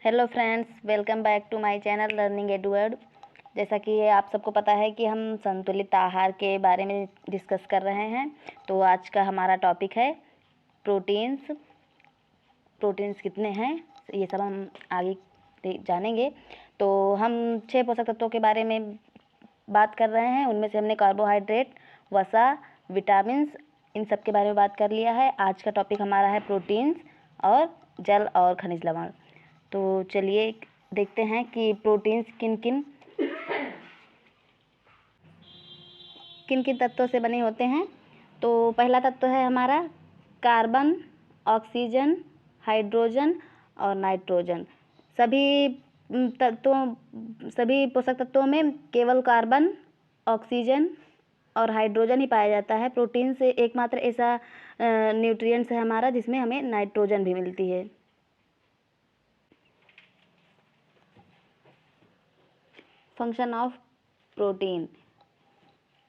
Hello friends, welcome back to my channel learning Edward. जैसा कि आप सबको पता है कि हम संतुलित आहार के बारे में डिस्कस कर रहे हैं। तो आज का हमारा टॉपिक है प्रोटीन्स। प्रोटीन्स कितने हैं ये सब हम आगे जानेंगे। तो हम 6 पोषक तत्वों के बारे में बात कर रहे हैं। उनमें से हमने कार्बोहाइड्रेट, वसा, विटामिन्स, इन सब के बारे में बात कर लिया है। आज का टॉपिक हमारा है प्रोटीन्स और जल और खनिज लवण। तो चलिए देखते हैं कि प्रोटीन्स किन किन तत्वों से बने होते हैं। तो पहला तत्व है हमारा कार्बन, ऑक्सीजन, हाइड्रोजन और नाइट्रोजन। सभी पोषक तत्वों में केवल कार्बन, ऑक्सीजन और हाइड्रोजन ही पाया जाता है। प्रोटीन से एकमात्र ऐसा न्यूट्रिएंट्स है हमारा जिसमें हमें नाइट्रोजन भी मिलती है। Function of protein.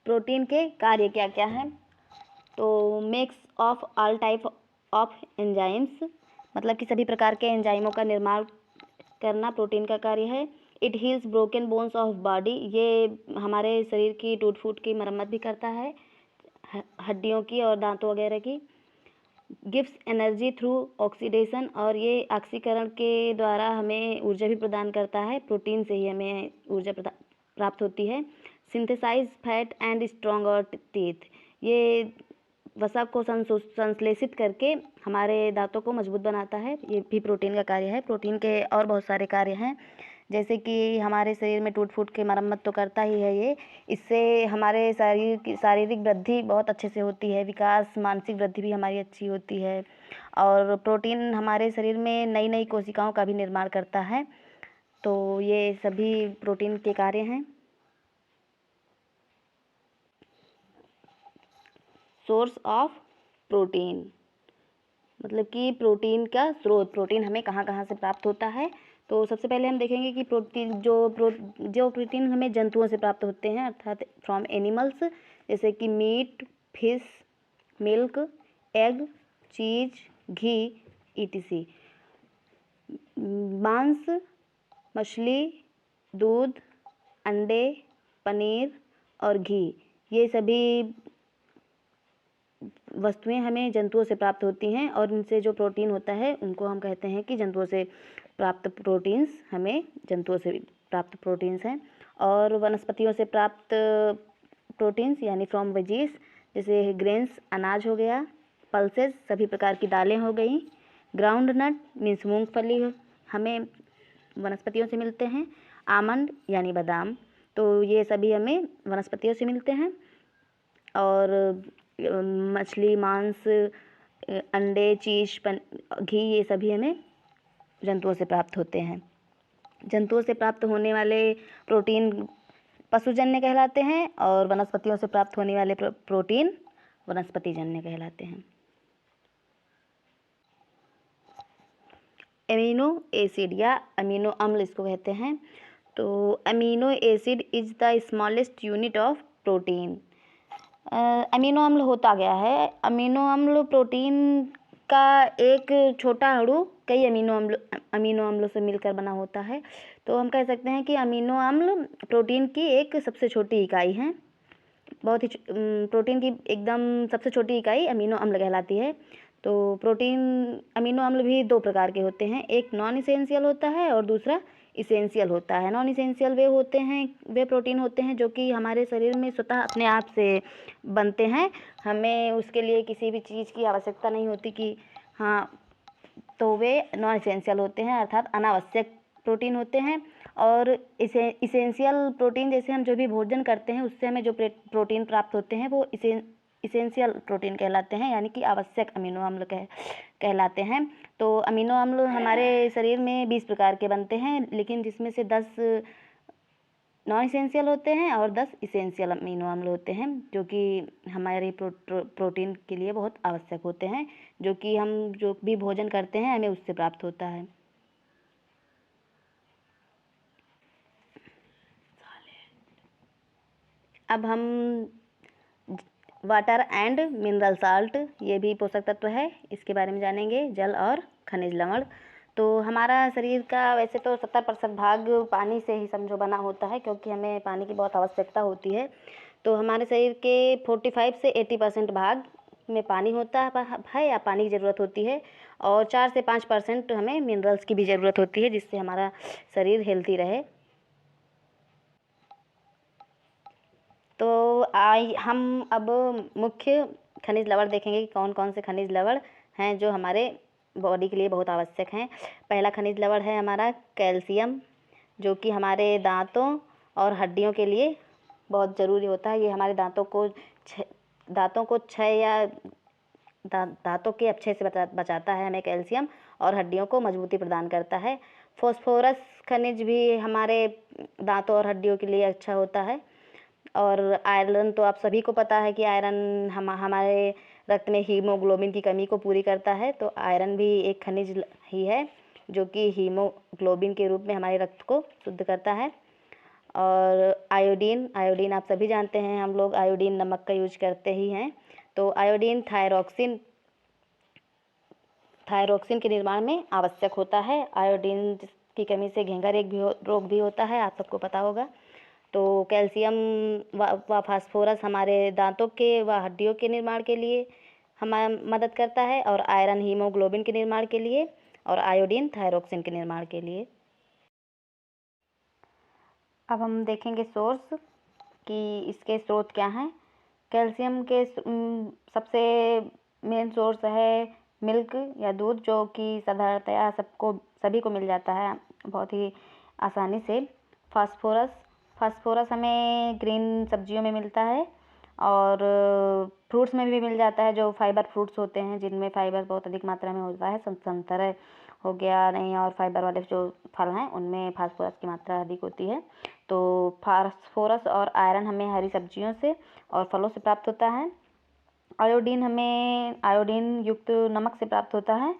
प्रोटीन के कार्य क्या क्या हैं? तो makes of all type of enzymes, मतलब कि सभी प्रकार के एंजाइमों का निर्माण करना प्रोटीन का कार्य है। It heels broken bones of body, ये हमारे शरीर की टूट फूट की मरम्मत भी करता है, हड्डियों की और दांतों वगैरह की। गिव्स एनर्जी थ्रू ऑक्सीडेशन, और ये ऑक्सीकरण के द्वारा हमें ऊर्जा भी प्रदान करता है। प्रोटीन से ही हमें ऊर्जा प्राप्त होती है। Synthesize fat and stronger teeth, ये वसा को संश्लेषित करके हमारे दांतों को मजबूत बनाता है। ये भी प्रोटीन का कार्य है। प्रोटीन के और बहुत सारे कार्य हैं, जैसे कि हमारे शरीर में टूट फूट की मरम्मत तो करता ही है ये। इससे हमारे शरीर की शारीरिक वृद्धि बहुत अच्छे से होती है, विकास, मानसिक वृद्धि भी हमारी अच्छी होती है। और प्रोटीन हमारे शरीर में नई नई कोशिकाओं का भी निर्माण करता है। तो ये सभी प्रोटीन के कार्य हैं। सोर्स ऑफ प्रोटीन, मतलब कि प्रोटीन का स्रोत, प्रोटीन हमें कहाँ कहाँ से प्राप्त होता है। तो सबसे पहले हम देखेंगे कि जो प्रोटीन हमें जंतुओं से प्राप्त होते हैं, अर्थात फ्रॉम एनिमल्स, जैसे कि मीट, फिश, मिल्क, एग, चीज, घी, ईटीसी। मांस, मछली, दूध, अंडे, पनीर और घी, ये सभी वस्तुएं हमें जंतुओं से प्राप्त होती हैं। और इनसे जो प्रोटीन होता है उनको हम कहते हैं कि जंतुओं से प्राप्त प्रोटीन्स, हमें जंतुओं से प्राप्त प्रोटीन्स हैं। और वनस्पतियों से प्राप्त प्रोटीन्स यानी फ्रॉम वेजीज, जैसे ग्रेन्स, अनाज हो गया, पल्सेस, सभी प्रकार की दालें हो गई, ग्राउंड नट मीन्स मूंगफली हमें वनस्पतियों से मिलते हैं, आमंड यानी बादाम, तो ये सभी हमें वनस्पतियों से मिलते हैं। और मछली, मांस, अंडे, चीज, घी, ये सभी हमें जंतुओं से प्राप्त होते हैं। जंतुओं से प्राप्त होने वाले प्रोटीन पशुजन्य कहलाते हैं, और वनस्पतियों से प्राप्त होने वाले प्रोटीन वनस्पतिजन्य कहलाते हैं। अमीनो एसिड या अमीनो अम्ल इसको कहते हैं। तो amino acid is the smallest unit of protein. Amino अम्ल होता गया है। अमीनो अम्ल प्रोटीन का एक छोटा अणु कई अमीनो अम्लों से मिलकर बना होता है। तो हम कह सकते हैं कि अमीनो अम्ल प्रोटीन की एक सबसे छोटी इकाई है। बहुत ही प्रोटीन की एकदम सबसे छोटी इकाई अमीनो अम्ल कहलाती है। तो प्रोटीन अमीनो अम्ल भी दो प्रकार के होते हैं, एक नॉन इसेंशियल होता है और दूसरा इसेंशियल होता है। नॉन इसेंशियल वे प्रोटीन होते हैं जो कि हमारे शरीर में स्वतः अपने आप से बनते हैं, हमें उसके लिए किसी भी चीज़ की आवश्यकता नहीं होती कि हाँ, तो वे नॉन इसेंशियल होते हैं, अर्थात अनावश्यक प्रोटीन होते हैं। और इसेंशियल प्रोटीन, जैसे हम जो भी भोजन करते हैं उससे हमें जो प्रोटीन प्राप्त होते हैं वो इसेंशियल प्रोटीन कहलाते हैं, यानी कि आवश्यक अमीनो अम्ल कहलाते हैं। तो अमीनो अम्ल हमारे शरीर में 20 प्रकार के बनते हैं, लेकिन जिसमें से 10 नॉन इसेंशियल होते हैं और 10 इसेंशियल अमीनो अम्ल होते हैं, जो कि हमारे प्रोटीन के लिए बहुत आवश्यक होते हैं, जो कि हम जो भी भोजन करते हैं हमें उससे प्राप्त होता है। अब हम वाटर एंड मिनरल साल्ट, ये भी पोषक तत्व है, इसके बारे में जानेंगे, जल और खनिज लवण। तो हमारा शरीर का वैसे तो 70% भाग पानी से ही समझो बना होता है, क्योंकि हमें पानी की बहुत आवश्यकता होती है। तो हमारे शरीर के 45 से 80% भाग में पानी होता है या पानी की ज़रूरत होती है, और 4 से 5% हमें मिनरल्स की भी ज़रूरत होती है, जिससे हमारा शरीर हेल्थी रहे। तो हम अब मुख्य खनिज लवण देखेंगे कि कौन कौन से खनिज लवण हैं जो हमारे बॉडी के लिए बहुत आवश्यक हैं। पहला खनिज लवण है हमारा कैल्शियम, जो कि हमारे दांतों और हड्डियों के लिए बहुत ज़रूरी होता है। ये हमारे दांतों को क्षय या दांतों के अपक्षय से बचाता है हमें कैल्शियम, और हड्डियों को मजबूती प्रदान करता है। फॉस्फोरस खनिज भी हमारे दांतों और हड्डियों के लिए अच्छा होता है। और आयरन तो आप सभी को पता है कि आयरन हमारे रक्त में हीमोग्लोबिन की कमी को पूरी करता है। तो आयरन भी एक खनिज ही है जो कि हीमोग्लोबिन के रूप में हमारे रक्त को शुद्ध करता है। और आयोडीन आप सभी जानते हैं, हम लोग आयोडीन नमक का यूज करते ही हैं। तो आयोडीन थायरॉक्सिन के निर्माण में आवश्यक होता है। आयोडीन की कमी से घेंघा रोग भी होता है, आप सबको पता होगा। तो कैल्शियम व फास्फोरस हमारे दांतों के व हड्डियों के निर्माण के लिए हमारी मदद करता है, और आयरन हीमोग्लोबिन के निर्माण के लिए, और आयोडीन थायरॉक्सिन के निर्माण के लिए। अब हम देखेंगे सोर्स कि इसके स्रोत क्या हैं। कैल्शियम के सबसे मेन सोर्स है मिल्क या दूध, जो कि साधारणतया सभी को मिल जाता है बहुत ही आसानी से। फास्फोरस हमें ग्रीन सब्जियों में मिलता है, और फ्रूट्स में भी मिल जाता है, जो फाइबर फ्रूट्स होते हैं जिनमें फाइबर बहुत अधिक मात्रा में होता है। संतरा हो गया, नहीं, और फाइबर वाले जो फल हैं उनमें फास्फोरस की मात्रा अधिक होती है। तो फास्फोरस और आयरन हमें हरी सब्जियों से और फलों से प्राप्त होता है। आयोडीन हमें आयोडीन युक्त नमक से प्राप्त होता है,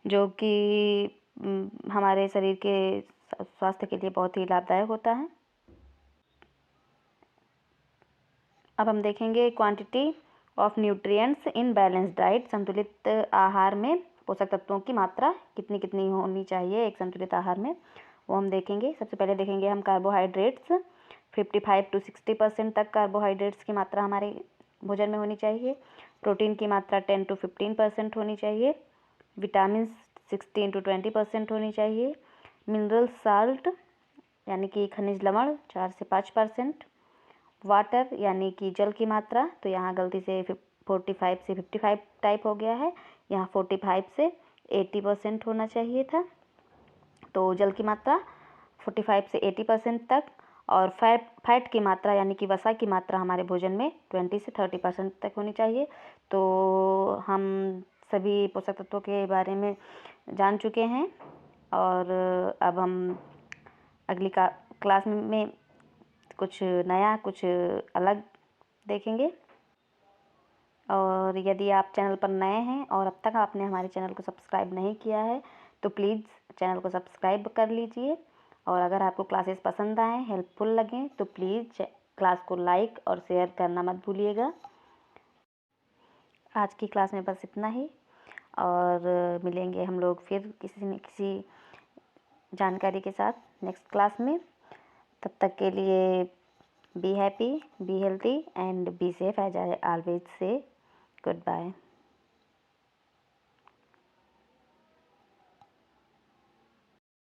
जो कि हमारे शरीर के स्वास्थ्य के लिए बहुत ही लाभदायक होता है। अब हम देखेंगे quantity of nutrients in balanced diet. संतुलित आहार में पोषक तत्वों की मात्रा कितनी कितनी होनी चाहिए एक संतुलित आहार में, वो हम देखेंगे। सबसे पहले देखेंगे हम कार्बोहाइड्रेट्स। 55 to 60% तक कार्बोहाइड्रेट्स की मात्रा हमारे भोजन में होनी चाहिए। प्रोटीन की मात्रा 10 to 15% होनी चाहिए। विटामिन 16 to 20% होनी चाहिए। मिनरल साल्ट यानी कि खनिज लवण 4 से 5%। वाटर यानी कि जल की मात्रा, तो यहाँ गलती से 45 से 55 टाइप हो गया है, यहाँ 45 से 80% होना चाहिए था। तो जल की मात्रा 45 से 80% तक, और फैट की मात्रा यानी कि वसा की मात्रा हमारे भोजन में 20 से 30% तक होनी चाहिए। तो हम सभी पोषक तत्वों के बारे में जान चुके हैं, और अब हम अगली क्लास में कुछ नया, कुछ अलग देखेंगे। और यदि आप चैनल पर नए हैं और अब तक आपने हमारे चैनल को सब्सक्राइब नहीं किया है, तो प्लीज़ चैनल को सब्सक्राइब कर लीजिए। और अगर आपको क्लासेस पसंद आएँ, हेल्पफुल लगें, तो प्लीज़ क्लास को लाइक और शेयर करना मत भूलिएगा। आज की क्लास में बस इतना ही, और मिलेंगे हम लोग फिर किसी न किसी जानकारी के साथ नेक्स्ट क्लास में। तब तक के लिए be happy, be healthy, and be safe, as I always say. Goodbye.